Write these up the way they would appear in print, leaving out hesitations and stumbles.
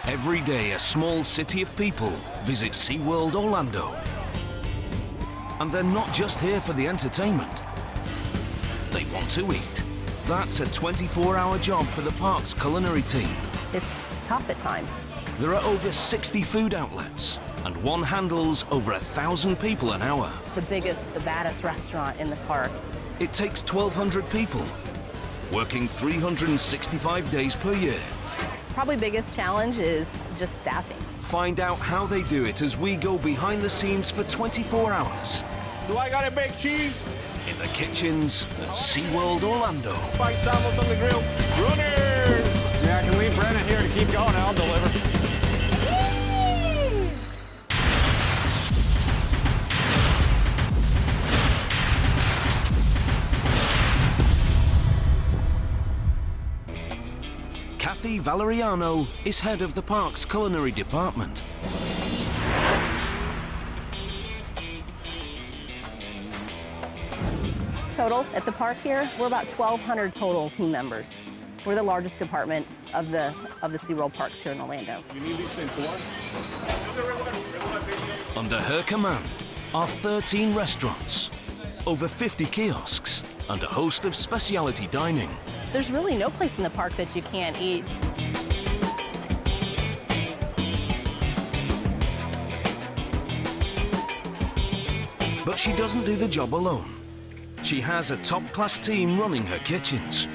Every day, a small city of people visit SeaWorld Orlando. And they're not just here for the entertainment. They want to eat. That's a 24-hour job for the park's culinary team. It's tough at times. There are over 60 food outlets, and one handles over 1,000 people an hour. The biggest, the baddest restaurant in the park. It takes 1,200 people, working 365 days per year. Probably biggest challenge is just staffing. Find out how they do it as we go behind the scenes for 24 hours. Do I got a baked cheese? In the kitchens at SeaWorld Orlando. 5 salmons on the grill. Runners! Yeah, I can leave Brennan here to keep going. I'll deliver. Kathy Valeriano is head of the park's culinary department. Total at the park here, we're about 1,200 total team members. We're the largest department of the SeaWorld parks here in Orlando. You need these things for what? Under her command are 13 restaurants, over 50 kiosks, and a host of specialty dining. There's really no place in the park that you can't eat. But she doesn't do the job alone. She has a top-class team running her kitchens.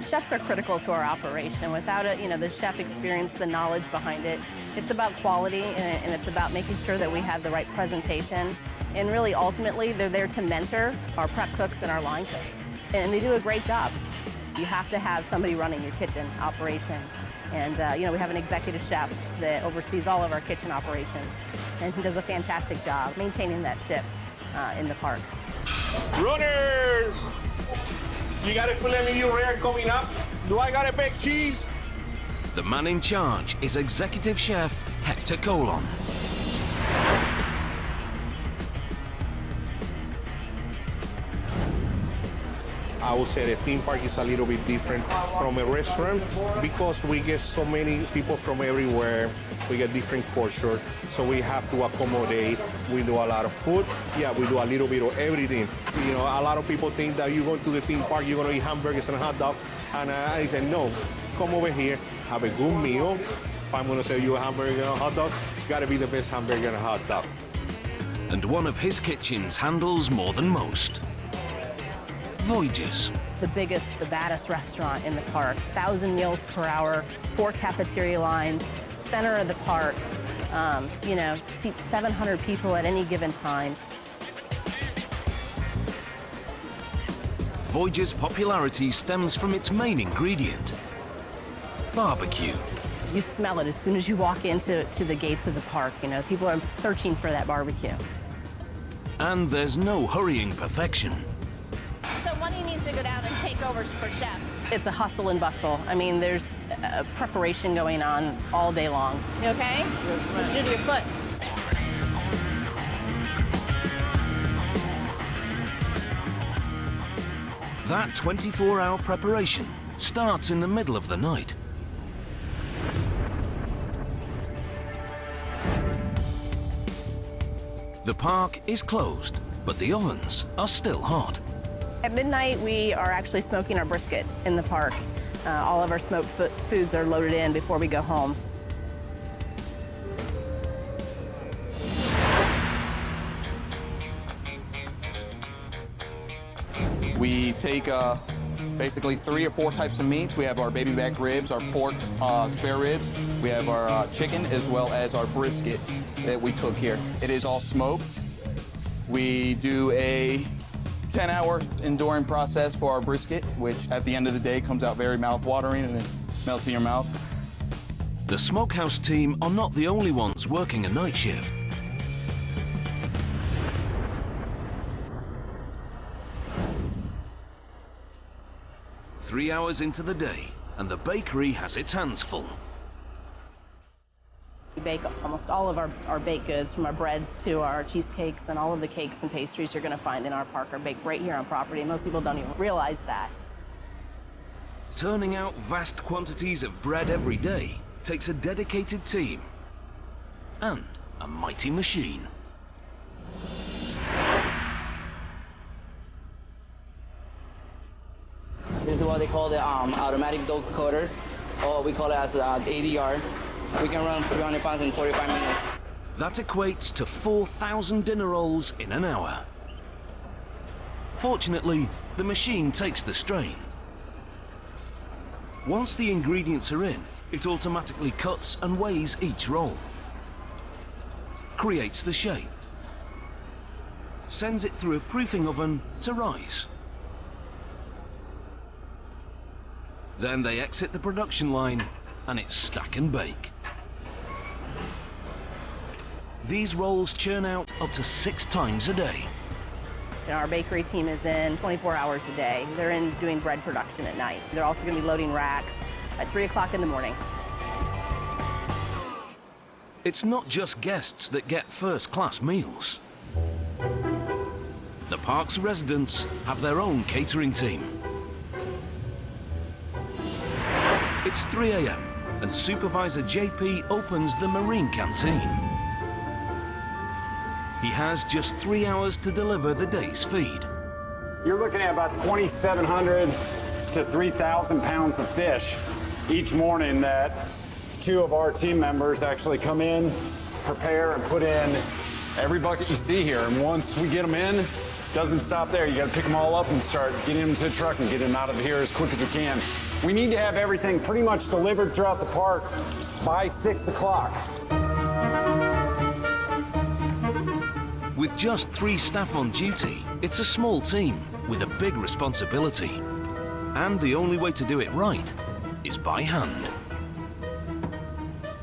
Chefs are critical to our operation. Without it, the chef experience, the knowledge behind it. It's about quality and it's about making sure that we have the right presentation. And really, ultimately, they're there to mentor our prep cooks and our line cooks. And they do a great job. You have to have somebody running your kitchen operation. And, we have an executive chef that oversees all of our kitchen operations. And he does a fantastic job maintaining that ship in the park. Runners! You got a filet mignon rare coming up? Do I got a baked cheese? The man in charge is Executive Chef Hector Colon. I would say the theme park is a little bit different from a restaurant because we get so many people from everywhere. We get different culture, so we have to accommodate. We do a lot of food. Yeah, we do a little bit of everything. A lot of people think that you go to the theme park, you're gonna eat hamburgers and hot dogs. And I said, no, come over here, have a good meal. If I'm gonna sell you a hamburger and a hot dog, gotta be the best hamburger and a hot dog. And one of his kitchens handles more than most. Voyages. The biggest, the baddest restaurant in the park. 1,000 meals per hour, 4 cafeteria lines, center of the park. Seats 700 people at any given time. Voyage's popularity stems from its main ingredient, barbecue. You smell it as soon as you walk into the gates of the park. People are searching for that barbecue. And there's no hurrying perfection. So when he needs to go down and take over for chef? It's a hustle and bustle. There's preparation going on all day long. You okay? What you do to your foot? That 24-hour preparation starts in the middle of the night. The park is closed, but the ovens are still hot. At midnight, we are actually smoking our brisket in the park. All of our smoked foods are loaded in before we go home. We take basically 3 or 4 types of meats. We have our baby back ribs, our pork spare ribs. We have our chicken as well as our brisket that we cook here. It is all smoked. We do a 10-hour enduring process for our brisket, which at the end of the day comes out very mouth-watering and it melts in your mouth. The smokehouse team are not the only ones working a night shift. Three hours into the day, and the bakery has its hands full. We bake almost all of our baked goods, from our breads to our cheesecakes, and all of the cakes and pastries you're going to find in our park are baked right here on property. Most people don't even realize that. Turning out vast quantities of bread every day takes a dedicated team and a mighty machine. This is what they call the automatic dough coater, or we call it as ADR. We can run 300 pounds in 45 minutes. That equates to 4,000 dinner rolls in an hour. Fortunately, the machine takes the strain. Once the ingredients are in, it automatically cuts and weighs each roll, creates the shape, sends it through a proofing oven to rise. Then they exit the production line and it's stack and bake. These rolls churn out up to 6 times a day. Our bakery team is in 24 hours a day. They're in doing bread production at night. They're also going to be loading racks at 3 o'clock in the morning. It's not just guests that get first-class meals. The park's residents have their own catering team. It's 3 a.m. and Supervisor JP opens the Marine Canteen. He has just 3 hours to deliver the day's feed. You're looking at about 2,700 to 3,000 pounds of fish each morning that 2 of our team members actually come in, prepare, and put in every bucket you see here. And once we get them in, doesn't stop there. You got to pick them all up and start getting them to the truck and get them out of here as quick as we can. We need to have everything pretty much delivered throughout the park by 6 o'clock. With just 3 staff on duty, it's a small team with a big responsibility. And the only way to do it right is by hand.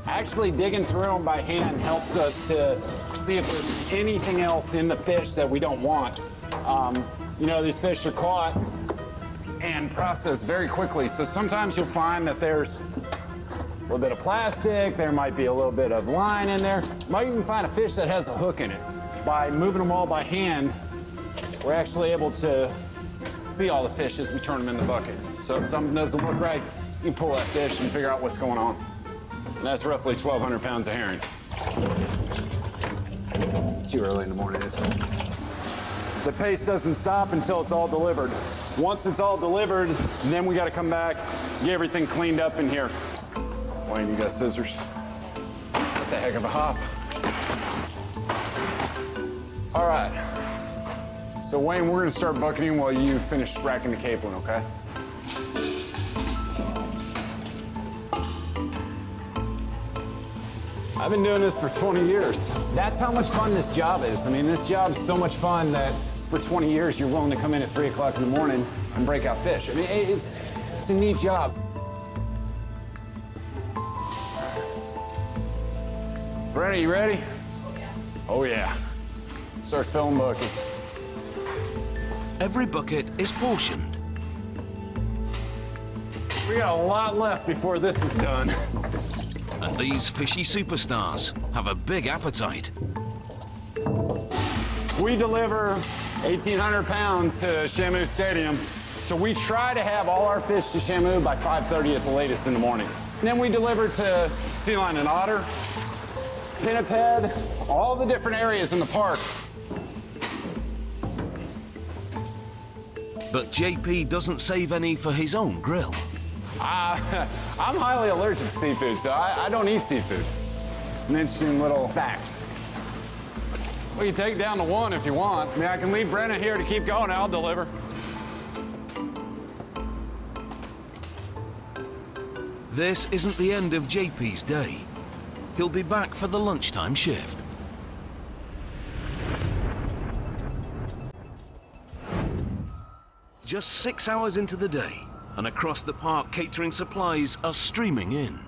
Actually digging through them by hand helps us to see if there's anything else in the fish that we don't want. You know, these fish are caught and processed very quickly. So sometimes you'll find that there's a little bit of plastic, there might be a little bit of line in there. You might even find a fish that has a hook in it. By moving them all by hand, we're actually able to see all the fish as we turn them in the bucket. So if something doesn't look right, you pull that fish and figure out what's going on. And that's roughly 1,200 pounds of herring. It's too early in the morning, isn't it? The pace doesn't stop until it's all delivered. Once it's all delivered, then we got to come back, get everything cleaned up in here. Wayne, you got scissors? That's a heck of a hop. All right. So Wayne, we're gonna start bucketing while you finish racking the capelin, okay? I've been doing this for 20 years. That's how much fun this job is. I mean, this job's so much fun that for 20 years, you're willing to come in at 3 o'clock in the morning and break out fish. I mean, it's a neat job. Brenna, you ready? Oh yeah. Start filling buckets. Every bucket is portioned. We got a lot left before this is done. And these fishy superstars have a big appetite. We deliver 1,800 pounds to Shamu Stadium, so we try to have all our fish to Shamu by 5:30 at the latest in the morning. And then we deliver to sea lion and otter, pinniped, all the different areas in the park. But JP doesn't save any for his own grill. I'm highly allergic to seafood, so I don't eat seafood. It's an interesting little fact. We can take it down to 1 if you want. I mean, I can leave Brenna here to keep going, I'll deliver. This isn't the end of JP's day. He'll be back for the lunchtime shift. Just 6 hours into the day, and across the park, catering supplies are streaming in.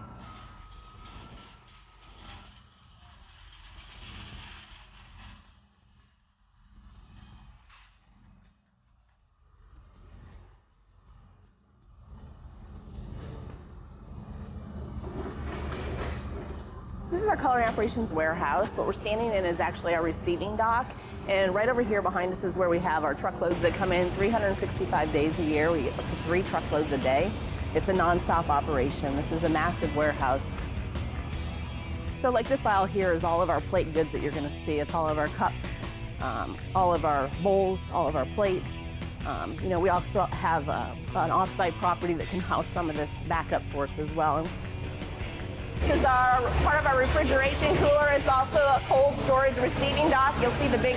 This is our coloring operations warehouse. What we're standing in is actually our receiving dock. And right over here behind us is where we have our truckloads that come in 365 days a year. We get up to 3 truckloads a day. It's a non-stop operation. This is a massive warehouse. So like this aisle here is all of our plate goods that you're going to see. It's all of our cups, all of our bowls, all of our plates. You know, we also have an off-site property that can house some of this backup for us as well. This is part of our refrigeration cooler. It's also a cold storage receiving dock. You'll see the big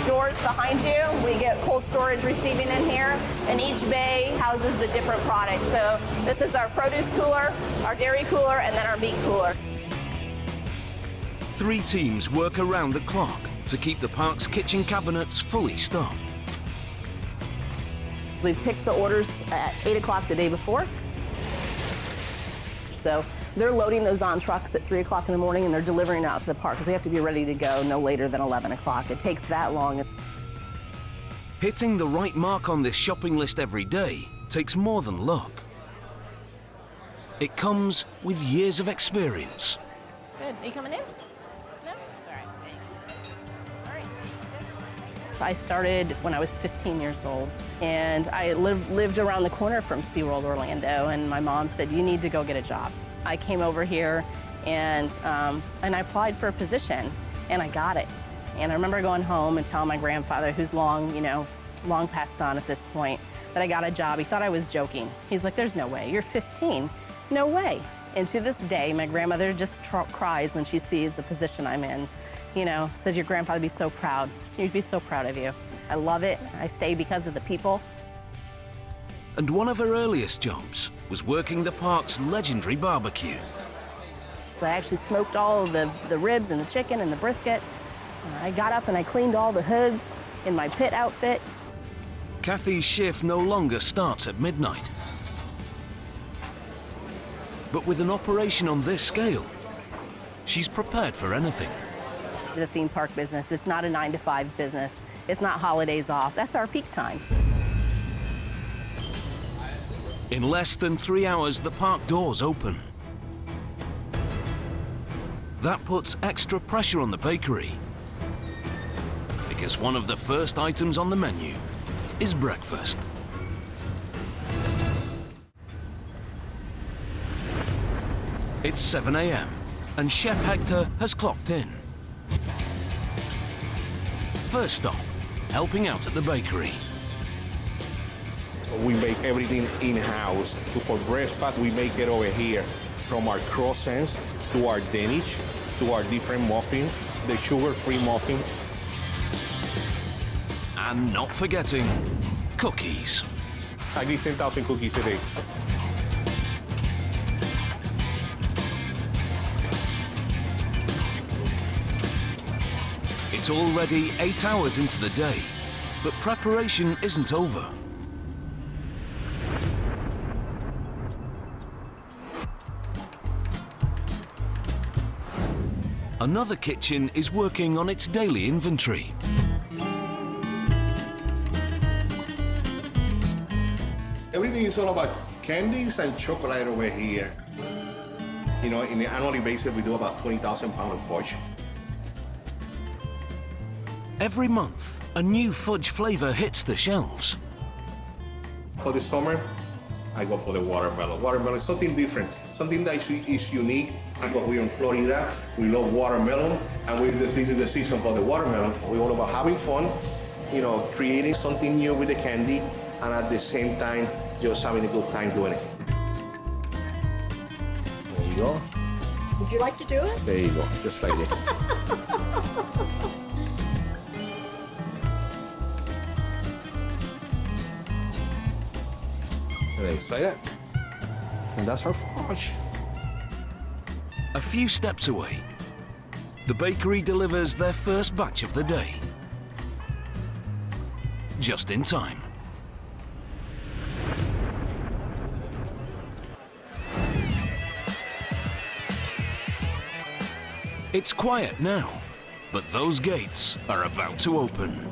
doors behind you. We get cold storage receiving in here, and each bay houses the different products. So this is our produce cooler, our dairy cooler, and then our meat cooler. 3 teams work around the clock to keep the park's kitchen cabinets fully stocked. We picked the orders at 8 o'clock the day before. So they're loading those on trucks at 3 o'clock in the morning and they're delivering it out to the park because we have to be ready to go no later than 11 o'clock. It takes that long. Hitting the right mark on this shopping list every day takes more than luck. It comes with years of experience. Good. Are you coming in? No? All right, thanks. All right. I started when I was 15 years old, and I lived around the corner from SeaWorld Orlando, and my mom said, you need to go get a job. I came over here and I applied for a position, and I got it. And I remember going home and telling my grandfather, who's long passed on at this point, that I got a job. He thought I was joking. He's like, there's no way, you're 15, no way. And to this day, my grandmother just cries when she sees the position I'm in. You know, says your grandfather would be so proud. He'd be so proud of you. I love it. I stay because of the people. And one of her earliest jobs was working the park's legendary barbecue. I actually smoked all of the ribs and the chicken and the brisket. I got up and I cleaned all the hoods in my pit outfit. Kathy's shift no longer starts at midnight. But with an operation on this scale, she's prepared for anything. The theme park business, it's not a 9-to-5 business. It's not holidays off. That's our peak time. In less than 3 hours, the park doors open. That puts extra pressure on the bakery, because one of the first items on the menu is breakfast. It's 7 a.m. and Chef Hector has clocked in. First stop, helping out at the bakery. We make everything in-house. For breakfast, we make it over here. From our croissants to our Danish to our different muffins, the sugar-free muffin. And not forgetting cookies. I did 10,000 cookies a day. It's already 8 hours into the day, but preparation isn't over. Another kitchen is working on its daily inventory. Everything is all about candies and chocolate over here. You know, in the annually basis, we do about 20,000 pounds of fudge. Every month, a new fudge flavor hits the shelves. For the summer, I go for the watermelon. Watermelon is something different, something that is unique. Because we're in Florida, we love watermelon, and this is the season for the watermelon. We're all about having fun, you know, creating something new with the candy, and at the same time, just having a good time doing it. There you go. Would you like to do it? There you go, just like this. Just like that. And that's our fudge. A few steps away, the bakery delivers their first batch of the day. Just in time. It's quiet now, but those gates are about to open.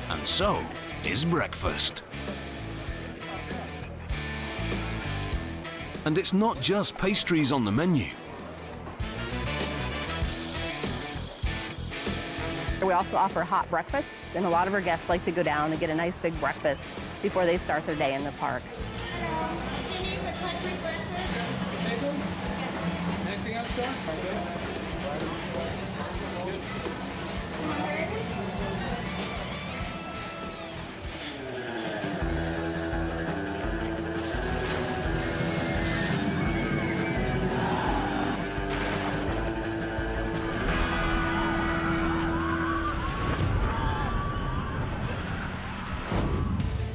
And so is breakfast. And it's not just pastries on the menu. We also offer hot breakfast, and a lot of our guests like to go down and get a nice big breakfast before they start their day in the park. Anything else, sir?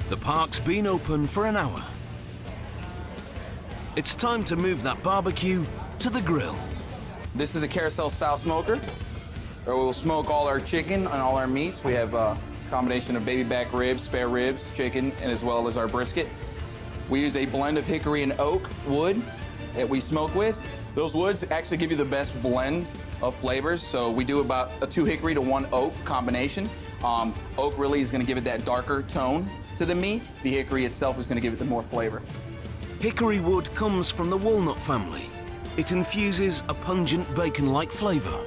The park's been open for an hour. It's time to move that barbecue to the grill. This is a carousel style smoker, where we'll smoke all our chicken and all our meats. We have a combination of baby back ribs, spare ribs, chicken, and as well as our brisket. We use a blend of hickory and oak wood that we smoke with. Those woods actually give you the best blend of flavors. So we do about a 2 hickory to 1 oak combination. Oak really is gonna give it that darker tone to the meat. The hickory itself is gonna give it the more flavor. Hickory wood comes from the walnut family. It infuses a pungent bacon-like flavor.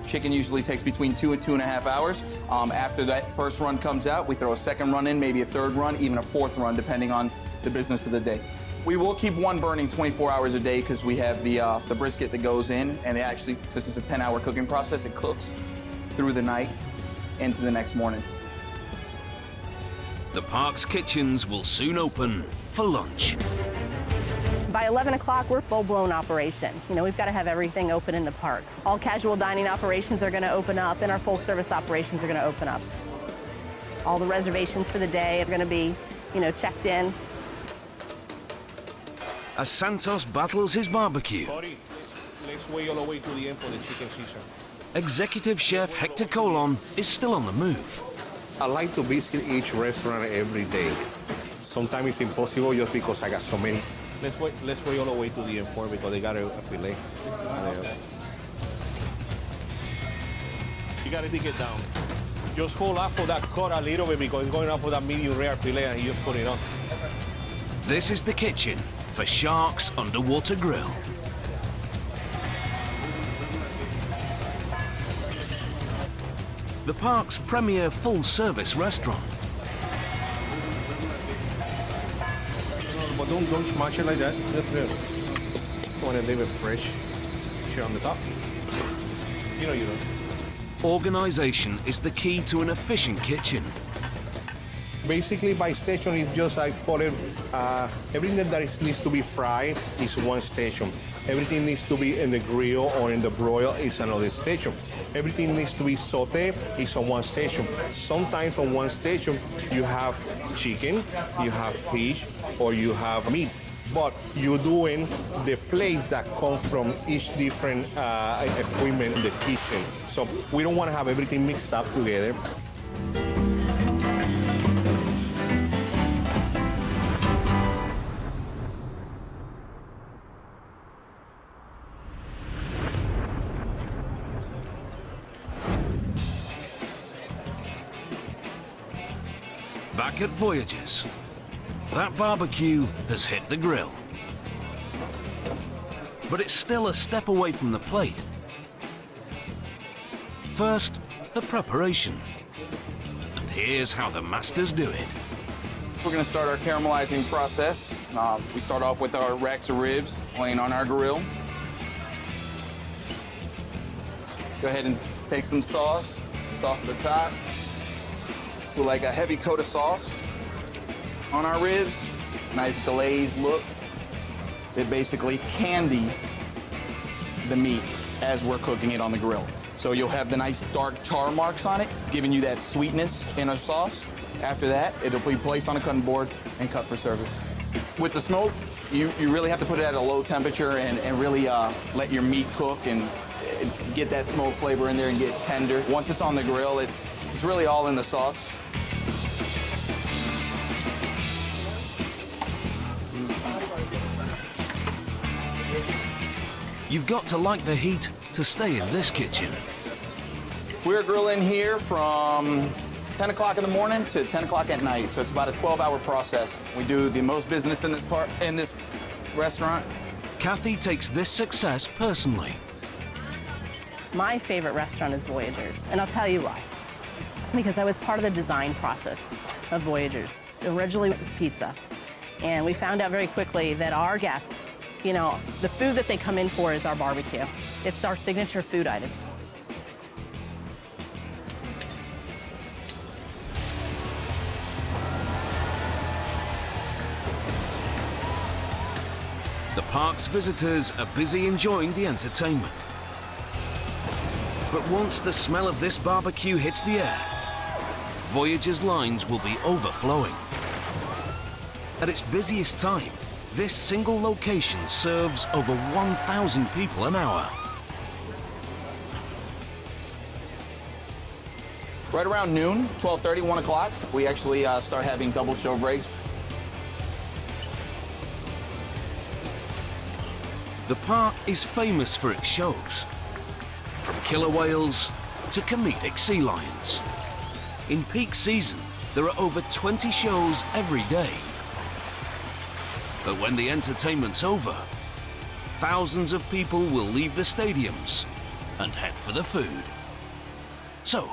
Chicken usually takes between 2 and 2.5 hours. After that first run comes out, we throw a second run in, maybe a third run, even a fourth run, depending on the business of the day. We will keep one burning 24 hours a day because we have the brisket that goes in, and it actually, since it's a 10-hour cooking process, it cooks through the night into the next morning. The park's kitchens will soon open for lunch. By 11 o'clock, we're full-blown operation. You know, we've got to have everything open in the park. All casual dining operations are going to open up, and our full-service operations are going to open up. All the reservations for the day are going to be, you know, checked in. As Santos battles his barbecue, Let's wait all the way to the end for the chicken season. Executive Chef Hector Colon is still on the move. I like to visit each restaurant every day. Sometimes it's impossible just because I got so many. Let's wait all the way to the end for it because they got a fillet. You got to dig it down. Just hold up for that cut a little bit because it's going up for that medium rare fillet and you just put it on. This is the kitchen for Shark's Underwater Grill. The park's premier full-service restaurant. But don't smash it like that. Just want to leave it fresh. Shit on the top. You know. Organization is the key to an efficient kitchen. Basically, by station is just, I call it, everything that needs to be fried is one station. Everything needs to be in the grill or in the broil is another station. Everything needs to be sauteed is on one station. Sometimes on one station you have chicken, you have fish, or you have meat. But you're doing the plates that come from each different equipment in the kitchen. So we don't want to have everything mixed up together. Back at Voyages, that barbecue has hit the grill. But it's still a step away from the plate. First, the preparation. And here's how the masters do it. We're going to start our caramelizing process. We start off with our racks of ribs laying on our grill. Go ahead and take some sauce at the top. Put like a heavy coat of sauce on our ribs. Nice glazed look. It basically candies the meat as we're cooking it on the grill. So you'll have the nice dark char marks on it, giving you that sweetness in our sauce. After that, it'll be placed on a cutting board and cut for service. With the smoke, you really have to put it at a low temperature and really let your meat cook and get that smoke flavor in there and get tender. Once it's on the grill, it's really all in the sauce. You've got to like the heat to stay in this kitchen. We're grilling here from 10 o'clock in the morning to 10 o'clock at night, so it's about a 12-hour process. We do the most business in this restaurant. Kathy takes this success personally. My favorite restaurant is Voyagers, and I'll tell you why. Because I was part of the design process of Voyagers. Originally it was pizza, and we found out very quickly that our guests, you know, the food that they come in for is our barbecue. It's our signature food item. The park's visitors are busy enjoying the entertainment. But once the smell of this barbecue hits the air, Voyagers' lines will be overflowing. At its busiest time, this single location serves over 1,000 people an hour. Right around noon, 12:30, 1 o'clock, we actually start having double show breaks. The park is famous for its shows, from killer whales to comedic sea lions. In peak season, there are over 20 shows every day. But when the entertainment's over, thousands of people will leave the stadiums and head for the food. So,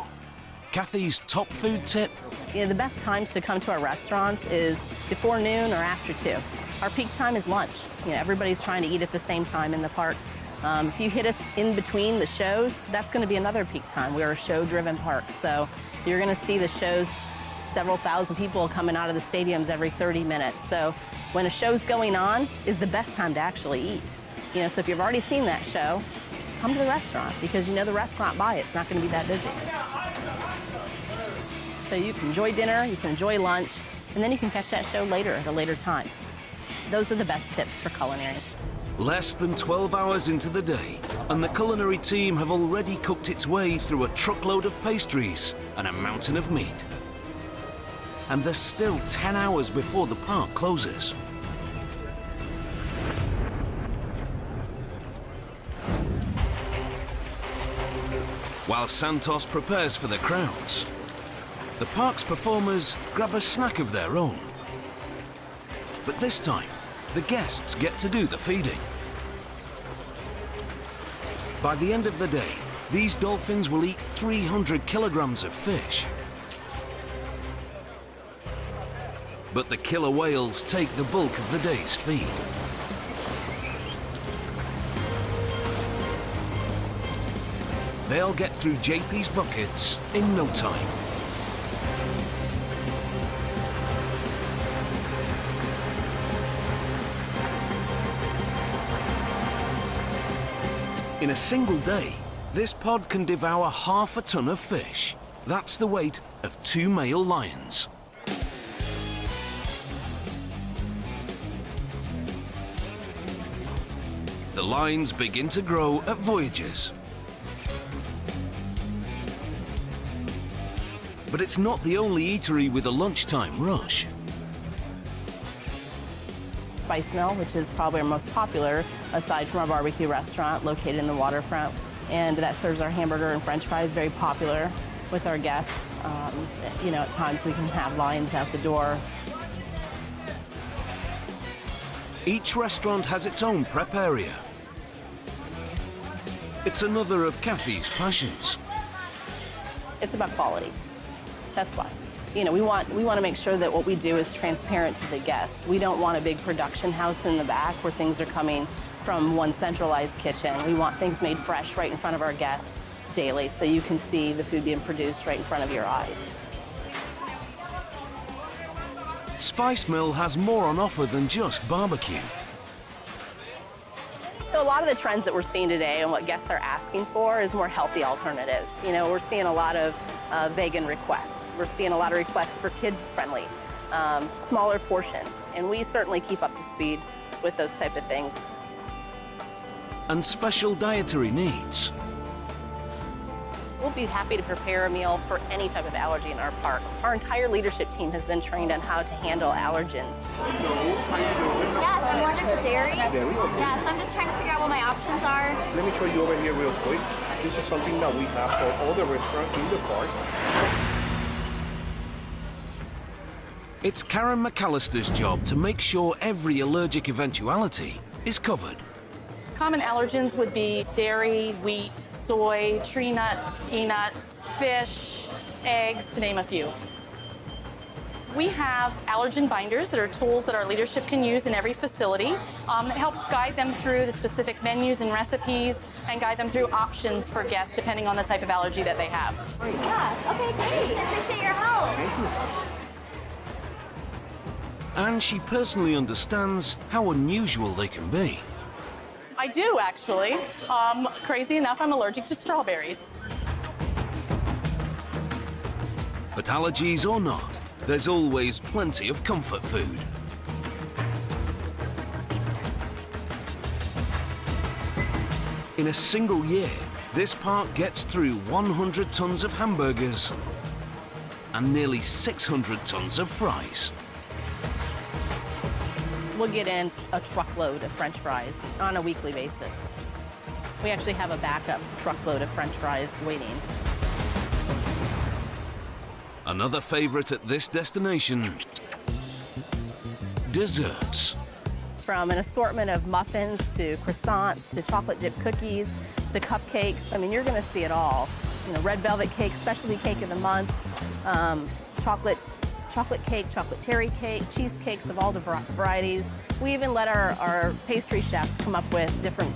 Kathy's top food tip? You know, the best times to come to our restaurants is before noon or after 2. Our peak time is lunch. You know, everybody's trying to eat at the same time in the park. If you hit us in between the shows, that's going to be another peak time. We're a show-driven park, so you're going to see the shows, several thousand people coming out of the stadiums every 30 minutes. So when a show's going on is the best time to actually eat. You know, so if you've already seen that show, come to the restaurant, because you know the restaurant by it's not going to be that busy. So you can enjoy dinner, you can enjoy lunch, and then you can catch that show later at a later time. Those are the best tips for culinary. Less than 12 hours into the day, and the culinary team have already cooked its way through a truckload of pastries and a mountain of meat. And there's still 10 hours before the park closes. While Santos prepares for the crowds, the park's performers grab a snack of their own. But this time, the guests get to do the feeding. By the end of the day, these dolphins will eat 300 kilograms of fish. But the killer whales take the bulk of the day's feed. They'll get through JP's buckets in no time. In a single day, this pod can devour half a ton of fish. That's the weight of 2 male lions. The lines begin to grow at Voyagers. But it's not the only eatery with a lunchtime rush. Spice Mill, which is probably our most popular, aside from our barbecue restaurant located in the waterfront. And that serves our hamburger and french fries, very popular with our guests. You know, at times we can have lines out the door. Each restaurant has its own prep area. It's another of Kathy's passions. It's about quality. That's why. You know, we want to make sure that what we do is transparent to the guests. We don't want a big production house in the back where things are coming from one centralized kitchen. We want things made fresh right in front of our guests daily, so you can see the food being produced right in front of your eyes. Spice Mill has more on offer than just barbecue. So a lot of the trends that we're seeing today and what guests are asking for is more healthy alternatives. You know, we're seeing a lot of vegan requests. We're seeing a lot of requests for kid-friendly, smaller portions, and we certainly keep up to speed with those type of things. And special dietary needs. We'll be happy to prepare a meal for any type of allergy in our park. Our entire leadership team has been trained on how to handle allergens. Yes, I'm allergic to dairy. Dairy, okay. Yes, I'm just trying to figure out what my options are. Let me show you over here real quick. This is something that we have for all the restaurants in the park. It's Karen McAllister's job to make sure every allergic eventuality is covered. Common allergens would be dairy, wheat, soy, tree nuts, peanuts, fish, eggs, to name a few. We have allergen binders that are tools that our leadership can use in every facility, help guide them through the specific menus and recipes, and guide them through options for guests depending on the type of allergy that they have. Yeah, okay, great. I appreciate your help. And she personally understands how unusual they can be. I do, actually. Crazy enough, I'm allergic to strawberries. But allergies or not, there's always plenty of comfort food. In a single year, this park gets through 100 tons of hamburgers and nearly 600 tons of fries. We'll get in a truckload of French fries on a weekly basis. We actually have a backup truckload of French fries waiting. Another favorite at this destination, desserts. From an assortment of muffins to croissants to chocolate dip cookies to cupcakes. I mean, you're going to see it all. You know, red velvet cake, specialty cake of the month, chocolate cake, chocolate terry cake, cheesecakes of all the varieties. We even let our pastry chefs come up with different,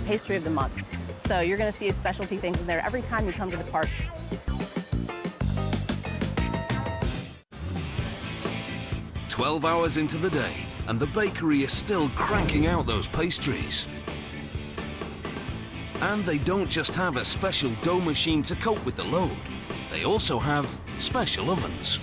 pastry of the month. So you're going to see specialty things in there every time you come to the park. "12 hours into the day, and the bakery is still cranking out those pastries. And they don't just have a special dough machine to cope with the load. They also have special ovens.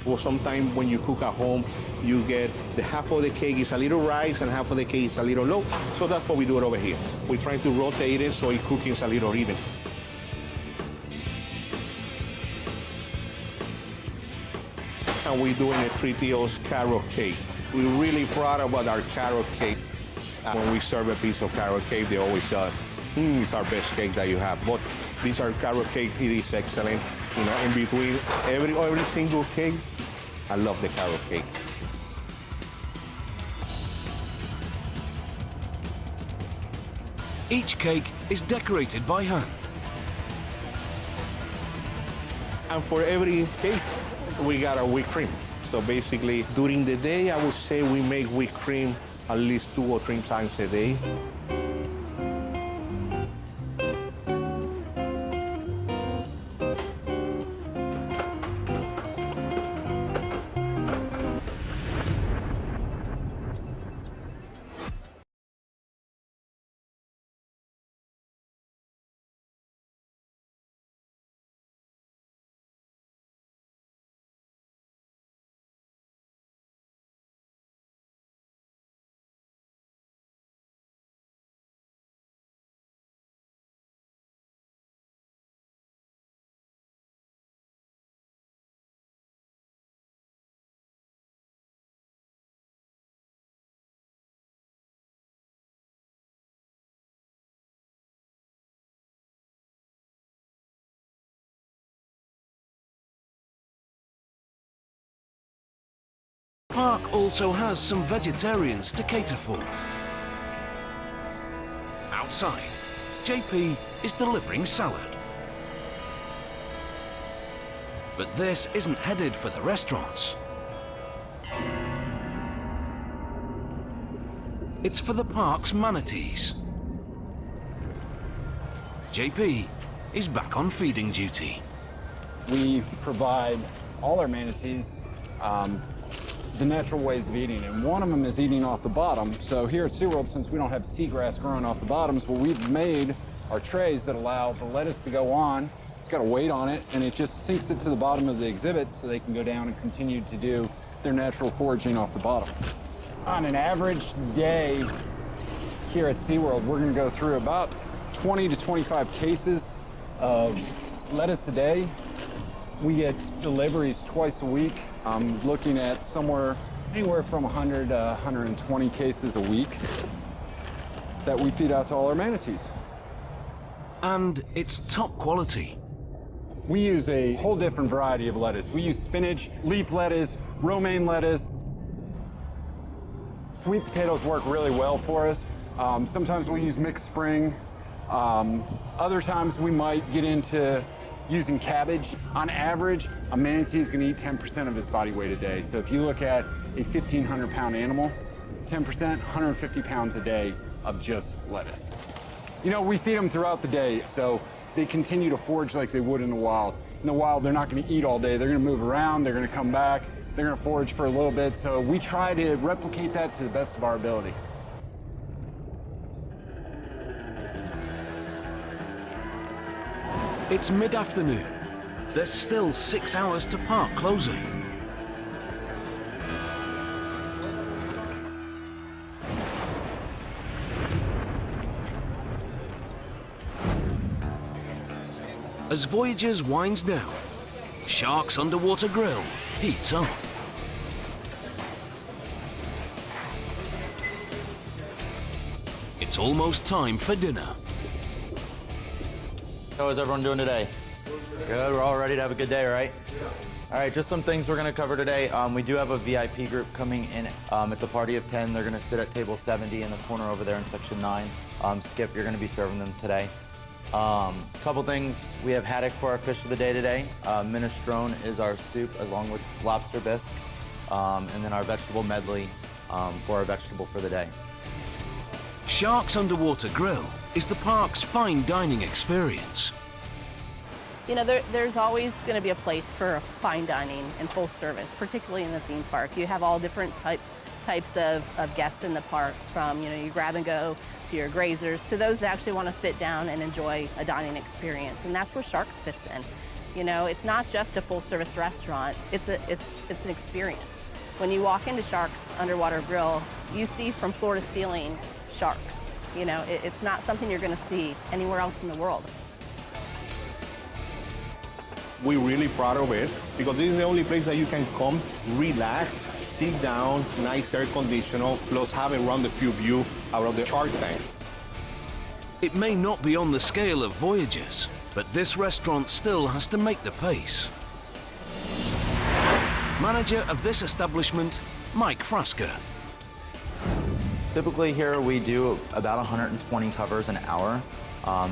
Well, sometimes when you cook at home, you get the half of the cake is a little rice and half of the cake is a little low. So that's what we do it over here. We're trying to rotate it so it cooking is a little even. And we're doing a Three Tios carrot cake. We're really proud about our carrot cake. When we serve a piece of carrot cake, they always say, it's our best cake that you have. But these are carrot cake, it is excellent. You know, in between every single cake, I love the carrot cake. Each cake is decorated by hand. And for every cake, we got our whipped cream. So basically, during the day, I would say we make whipped cream at least 2 or 3 times a day. The park also has some vegetarians to cater for. Outside, JP is delivering salad. But this isn't headed for the restaurants. It's for the park's manatees. JP is back on feeding duty. We provide all our manatees the natural ways of eating, and one of them is eating off the bottom. So here at SeaWorld, since we don't have seagrass growing off the bottoms, well, we've made our trays that allow the lettuce to go on. It's got a weight on it, and it just sinks it to the bottom of the exhibit so they can go down and continue to do their natural foraging off the bottom. On an average day here at SeaWorld, we're going to go through about 20 to 25 cases of lettuce a day. We get deliveries twice a week. I'm looking at anywhere from 100 to 120 cases a week that we feed out to all our manatees. And it's top quality. We use a whole different variety of lettuce. We use spinach, leaf lettuce, romaine lettuce. Sweet potatoes work really well for us. Sometimes we use mixed spring Other times we might get into using cabbage. On average, a manatee is going to eat 10% of its body weight a day. So if you look at a 1,500-pound animal, 10%, 150 pounds a day of just lettuce. You know, we feed them throughout the day, so they continue to forage like they would in the wild. In the wild, they're not going to eat all day. They're going to move around, they're going to come back, they're going to forage for a little bit. So we try to replicate that to the best of our ability. It's mid-afternoon. There's still 6 hours to park closing. As Voyagers winds down, Shark's underwater grill heats up. It's almost time for dinner. How is everyone doing today? Good, we're all ready to have a good day, right? All right, just some things we're gonna cover today. We do have a VIP group coming in. It's a party of 10. They're gonna sit at table 70 in the corner over there in section 9. Skip, you're gonna be serving them today. Couple things, we have haddock for our fish of the day today. Minestrone is our soup along with lobster bisque. And then our vegetable medley for our vegetable for the day. Shark's Underwater Grill is the park's fine dining experience. You know, there's always going to be a place for fine dining and full service, particularly in the theme park. You have all different types of guests in the park, from, you know, your grab and go to your grazers to those that actually want to sit down and enjoy a dining experience. And that's where Shark's fits in. You know, it's not just a full service restaurant, it's an experience. When you walk into Shark's Underwater Grill, you see from floor to ceiling sharks. You know, it's not something you're going to see anywhere else in the world. We're really proud of it because this is the only place that you can come, relax, sit down, nice air conditioner, plus have a round-the-view view out of the shark tank. It may not be on the scale of Voyagers, but this restaurant still has to make the pace. Manager of this establishment, Mike Frasker. Typically here we do about 120 covers an hour.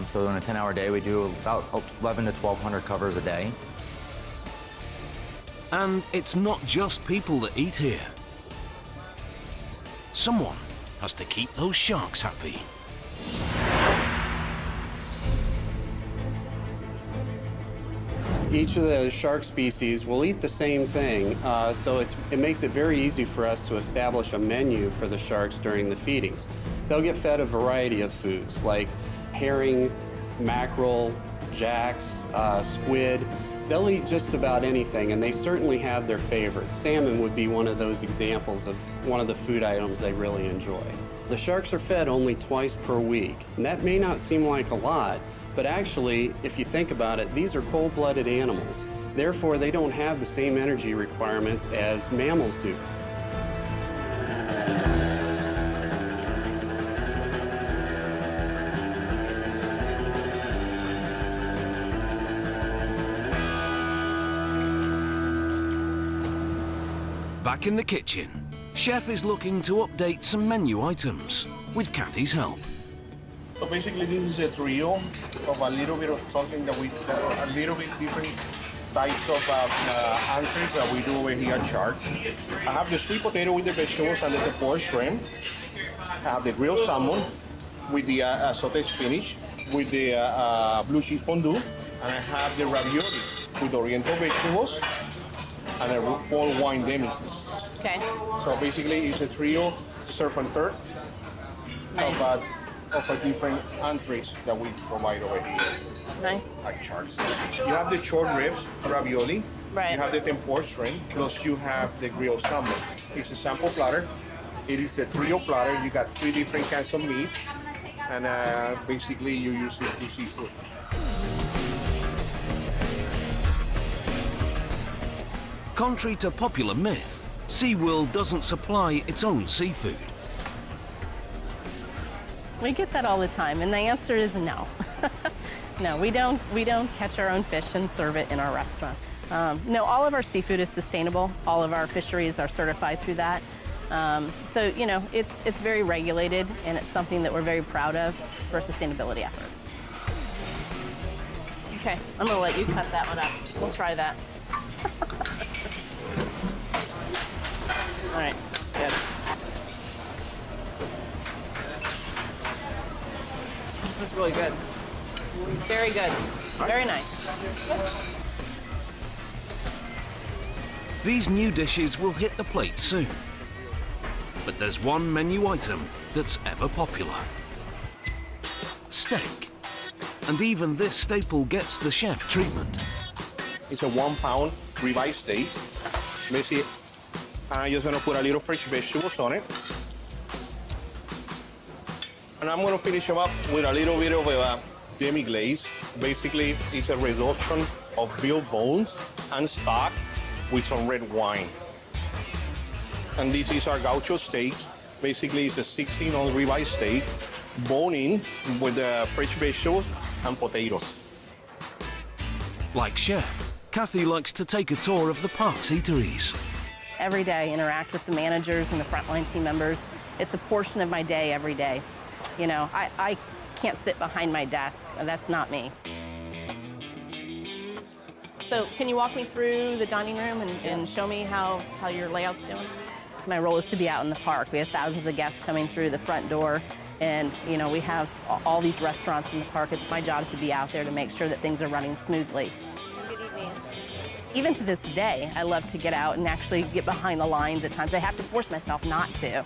So in a 10-hour day, we do about 11 to 1,200 covers a day. And it's not just people that eat here. Someone has to keep those sharks happy. Each of the shark species will eat the same thing, so it makes it very easy for us to establish a menu for the sharks during the feedings. They'll get fed a variety of foods like herring, mackerel, jacks, squid. They'll eat just about anything, and they certainly have their favorites. Salmon would be one of those examples of one of the food items they really enjoy. The sharks are fed only twice per week, and that may not seem like a lot, but actually, if you think about it, these are cold-blooded animals. Therefore, they don't have the same energy requirements as mammals do. Back in the kitchen, Chef is looking to update some menu items with Kathy's help. So basically this is a trio of a little bit of something that a little bit different types of entrees that we do over here at Shark. I have the sweet potato with the vegetables and the pork shrimp. I have the grilled salmon with the sauteed spinach, with the blue cheese fondue, and I have the ravioli with oriental vegetables and a full wine demi. Okay. So basically it's a trio, surf and turf. Nice. Of a different entrees that we provide over here. Nice. At Sharks. You have the short ribs, ravioli. Right. You have the tempura shrimp, plus you have the grilled salmon. It's a sample platter. It is a trio platter. You got 3 different kinds of meat, and basically you use it to seafood. Contrary to popular myth, SeaWorld doesn't supply its own seafood. We get that all the time, and the answer is no. No, we don't catch our own fish and serve it in our restaurants. No, all of our seafood is sustainable. All of our fisheries are certified through that. So, you know, it's very regulated, and it's something that we're very proud of for our sustainability efforts. Okay, I'm gonna let you cut that one up. We'll try that. All right, good. That's really good. Very good. Very nice. These new dishes will hit the plate soon. But there's one menu item that's ever popular. Steak. And even this staple gets the chef treatment. It's a 1 pound ribeye steak. Basically, I'm just gonna put a little fresh vegetables on it. And I'm gonna finish them up with a little bit of a demi-glaze. Basically, it's a reduction of veal bones and stock with some red wine. And this is our gaucho steak. Basically, it's a 16-ounce ribeye steak, bone-in with the fresh vegetables and potatoes. Like chef, Kathy likes to take a tour of the park's eateries. Every day, interact with the managers and the frontline team members. It's a portion of my day every day. You know, I can't sit behind my desk. That's not me. So can you walk me through the dining room and show me how your layout's doing? My role is to be out in the park. We have thousands of guests coming through the front door, and you know, we have all these restaurants in the park. It's my job to be out there to make sure that things are running smoothly. Good evening. Even to this day, I love to get out and actually get behind the lines at times. I have to force myself not to,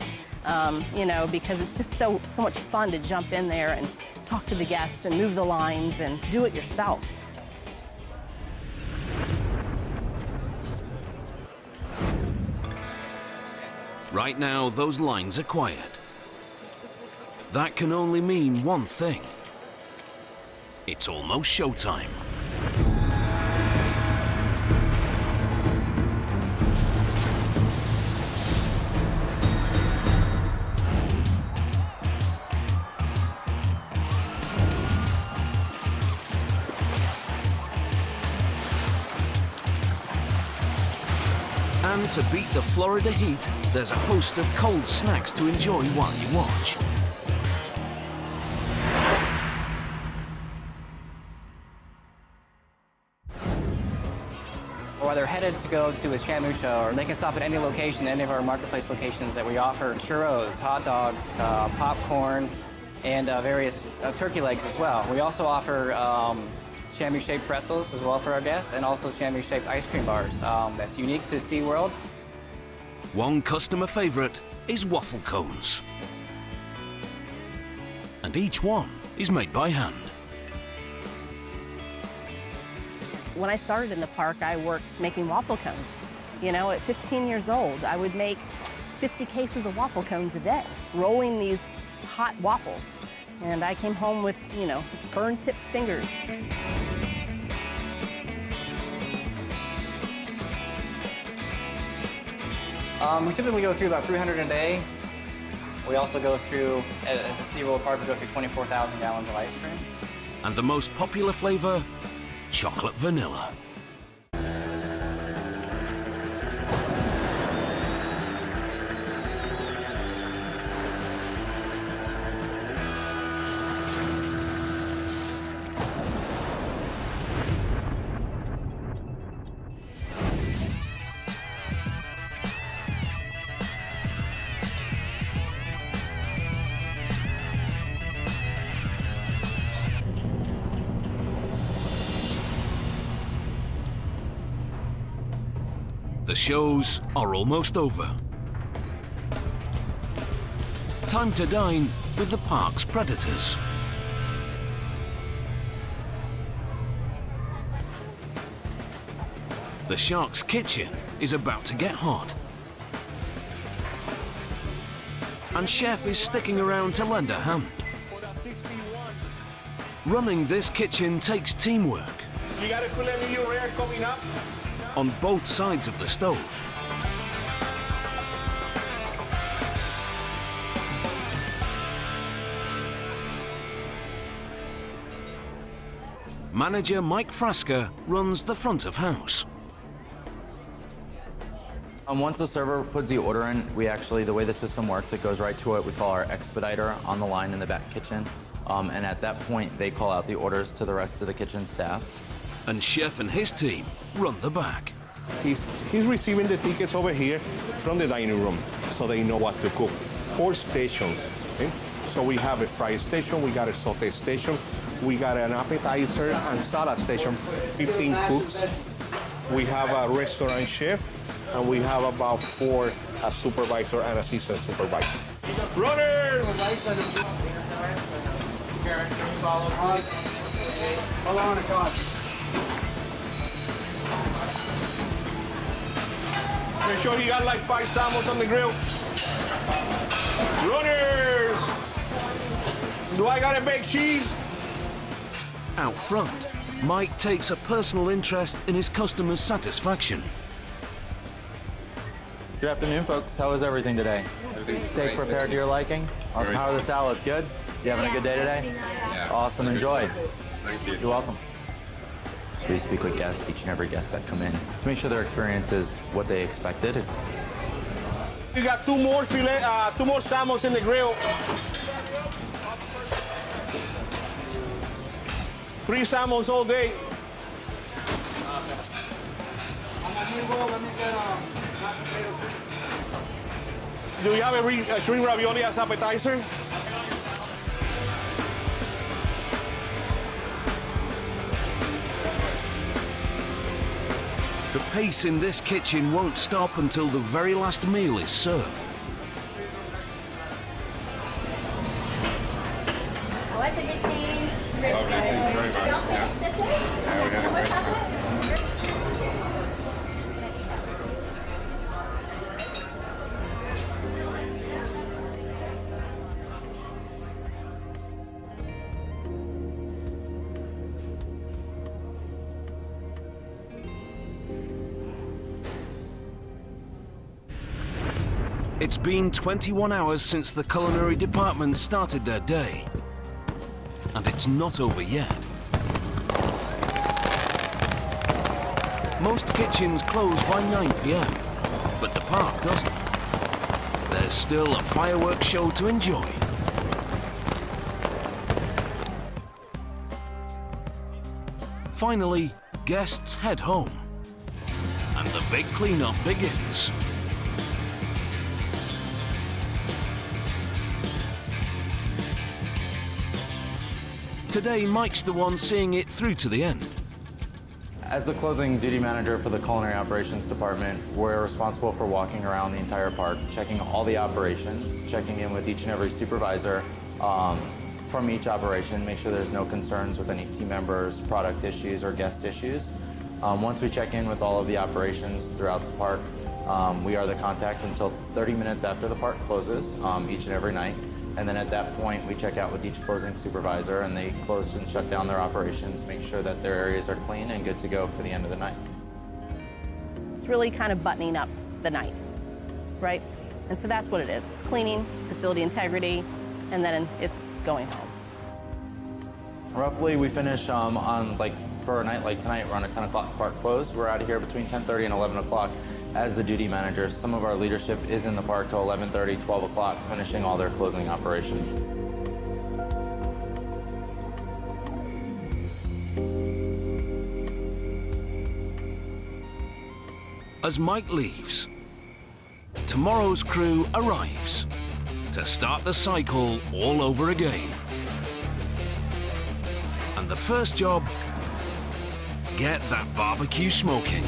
you know, because it's just so much fun to jump in there and talk to the guests and move the lines and do it yourself. Right now, those lines are quiet. That can only mean one thing. It's almost showtime. And to beat the Florida heat, there's a host of cold snacks to enjoy while you watch. Or they're headed to go to a Shamu show, or they can stop at any location, any of our marketplace locations that we offer churros, hot dogs, popcorn, and various turkey legs as well. We also offer Shamu-shaped pretzels as well for our guests, and also Shamu-shaped ice cream bars. That's unique to SeaWorld. One customer favorite is waffle cones. And each one is made by hand. When I started in the park, I worked making waffle cones. You know, at 15 years old, I would make 50 cases of waffle cones a day, rolling these hot waffles. And I came home with, you know, burn-tipped fingers. We typically go through about 300 a day. We also go through, as a SeaWorld park, we go through 24,000 gallons of ice cream. And the most popular flavor, chocolate vanilla. The shows are almost over. Time to dine with the park's predators. The Shark's kitchen is about to get hot. And Chef is sticking around to lend a hand. Running this kitchen takes teamwork. You got a filet mignon rare coming up? On both sides of the stove. Manager Mike Frasca runs the front of house. Once the server puts the order in, the way the system works, it goes right to what we call our expediter on the line in the back kitchen. And at that point, they call out the orders to the rest of the kitchen staff. And Chef and his team run the back. He's receiving the tickets over here from the dining room, so they know what to cook. 4 stations. Okay? So we have a fry station, we got a saute station, we got an appetizer and salad station, 15 cooks. We have a restaurant chef, and we have about 4 a supervisor and assistant supervisor. Runners! Hold on a God. Make sure you got like 5 salmons on the grill. Runners! Do I got a baked cheese? Out front, Mike takes a personal interest in his customers' satisfaction. Good afternoon, folks. How was everything today? Steak prepared to your liking? Awesome. How are the salads? Good? You having a good day today? Yeah. Awesome. Enjoy. Thank you. You're welcome. So we speak with guests, each and every guest that come in, to make sure their experience is what they expected. We got 2 more filet, 2 more salmons in the grill. 3 salmons all day. Do you have a shrimp ravioli as appetizer? The pace in this kitchen won't stop until the very last meal is served. What's a nickname? Lovely, thank you very much. Yeah, we had a great time. It's been 21 hours since the culinary department started their day. And it's not over yet. Most kitchens close by 9 p.m, but the park doesn't. There's still a fireworks show to enjoy. Finally, guests head home. And the big cleanup begins. Today, Mike's the one seeing it through to the end. As the closing duty manager for the culinary operations department, we're responsible for walking around the entire park, checking all the operations, checking in with each and every supervisor from each operation, make sure there's no concerns with any team members, product issues, or guest issues. Once we check in with all of the operations throughout the park, we are the contact until 30 minutes after the park closes each and every night. And then at that point, we check out with each closing supervisor, and they close and shut down their operations, make sure that their areas are clean and good to go for the end of the night. It's really kind of buttoning up the night, right? And so that's what it is. It's cleaning, facility integrity, and then it's going home. Roughly, we finish for a night like tonight, we're on a 10 o'clock park close. We're out of here between 10:30 and 11 o'clock. As the duty manager, some of our leadership is in the park till 11:30, 12 o'clock, finishing all their closing operations. As Mike leaves, tomorrow's crew arrives to start the cycle all over again. And the first job, get that barbecue smoking.